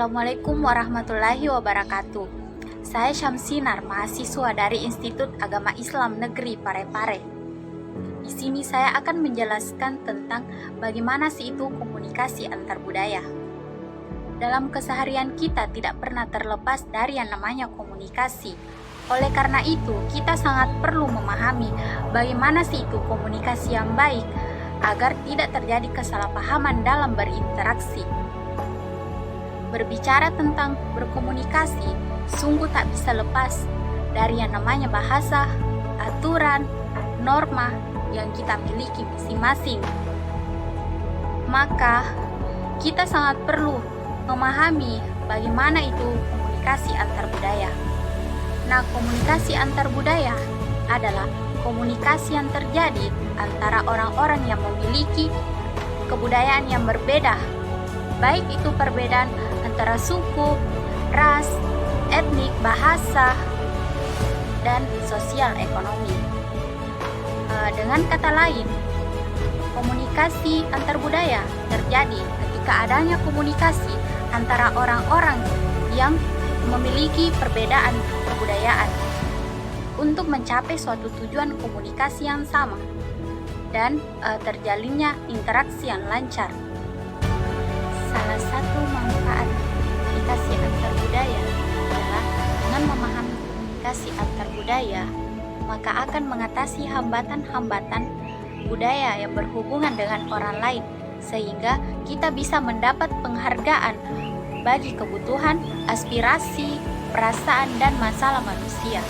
Assalamualaikum warahmatullahi wabarakatuh. Saya Syamsinar, mahasiswa dari Institut Agama Islam Negeri Parepare. Di sini saya akan menjelaskan tentang bagaimana sih itu komunikasi antar budaya. Dalam keseharian kita tidak pernah terlepas dari yang namanya komunikasi. Oleh karena itu, kita sangat perlu memahami bagaimana sih itu komunikasi yang baik agar tidak terjadi kesalahpahaman dalam berinteraksi. Berbicara tentang berkomunikasi, sungguh tak bisa lepas dari yang namanya bahasa, aturan, norma yang kita miliki masing-masing. Maka, kita sangat perlu memahami bagaimana itu komunikasi antar budaya. Nah, komunikasi antar budaya adalah komunikasi yang terjadi antara orang-orang yang memiliki kebudayaan yang berbeda, baik itu perbedaan antara suku, ras, etnik, bahasa, dan sosial ekonomi. Dengan kata lain, komunikasi antar budaya terjadi ketika adanya komunikasi antara orang-orang yang memiliki perbedaan kebudayaan untuk mencapai suatu tujuan komunikasi yang sama dan terjalinnya interaksi yang lancar. Salah satu manfaat komunikasi antar budaya adalah dengan memahami komunikasi antar budaya, maka akan mengatasi hambatan-hambatan budaya yang berhubungan dengan orang lain, sehingga kita bisa mendapat penghargaan bagi kebutuhan, aspirasi, perasaan, dan masalah manusia.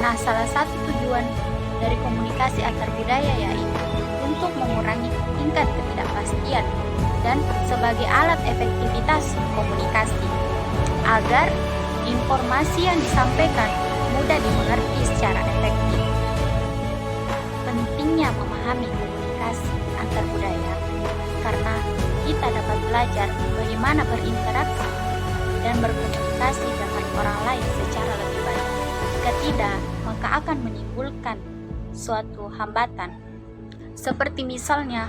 Nah, salah satu tujuan dari komunikasi antar budaya yaitu untuk mengurangi tingkat ketidakpastian dan sebagai alat efektivitas komunikasi, agar informasi yang disampaikan mudah dimengerti secara efektif. Pentingnya memahami komunikasi antar budaya karena kita dapat belajar bagaimana berinteraksi dan berkomunikasi dengan orang lain secara lebih baik. Jika tidak, maka akan menimbulkan suatu hambatan. Seperti misalnya,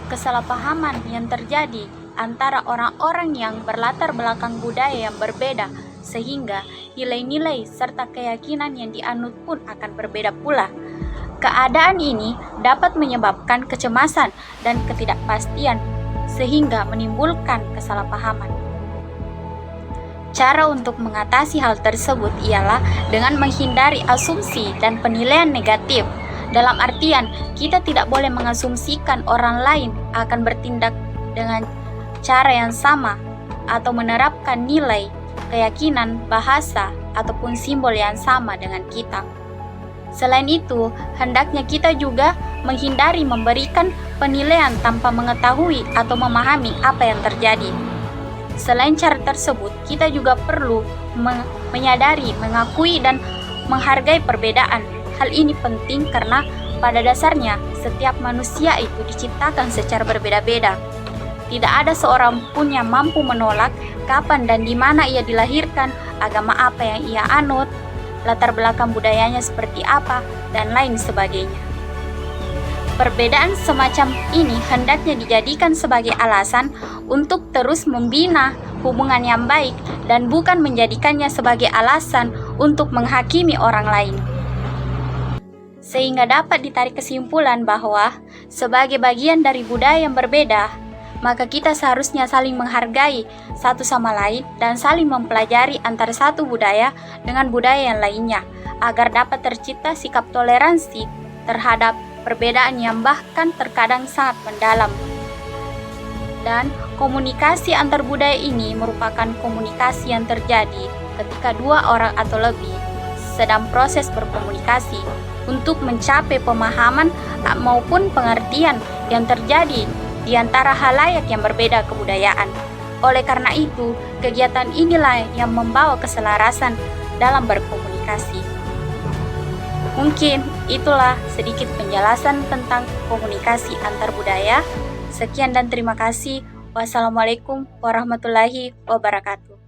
kesalahpahaman yang terjadi antara orang-orang yang berlatar belakang budaya yang berbeda, sehingga nilai-nilai serta keyakinan yang dianut pun akan berbeda pula. Keadaan ini dapat menyebabkan kecemasan dan ketidakpastian, sehingga menimbulkan kesalahpahaman. Cara untuk mengatasi hal tersebut ialah dengan menghindari asumsi dan penilaian negatif. Dalam artian, kita tidak boleh mengasumsikan orang lain akan bertindak dengan cara yang sama atau menerapkan nilai, keyakinan, bahasa, ataupun simbol yang sama dengan kita. Selain itu, hendaknya kita juga menghindari memberikan penilaian tanpa mengetahui atau memahami apa yang terjadi. Selain cara tersebut, kita juga perlu menyadari, mengakui, dan menghargai perbedaan. Hal ini penting karena pada dasarnya setiap manusia itu diciptakan secara berbeda-beda. Tidak ada seorang pun yang mampu menolak kapan dan di mana ia dilahirkan, agama apa yang ia anut, latar belakang budayanya seperti apa, dan lain sebagainya. Perbedaan semacam ini hendaknya dijadikan sebagai alasan untuk terus membina hubungan yang baik dan bukan menjadikannya sebagai alasan untuk menghakimi orang lain. Sehingga dapat ditarik kesimpulan bahwa sebagai bagian dari budaya yang berbeda, maka kita seharusnya saling menghargai satu sama lain dan saling mempelajari antara satu budaya dengan budaya yang lainnya, agar dapat tercipta sikap toleransi terhadap perbedaan yang bahkan terkadang sangat mendalam. Dan komunikasi antar budaya ini merupakan komunikasi yang terjadi ketika dua orang atau lebih sedang proses berkomunikasi untuk mencapai pemahaman maupun pengertian yang terjadi di antara halayak yang berbeda kebudayaan. Oleh karena itu, kegiatan inilah yang membawa keselarasan dalam berkomunikasi. Mungkin itulah sedikit penjelasan tentang komunikasi antar budaya. Sekian dan terima kasih. Wassalamualaikum warahmatullahi wabarakatuh.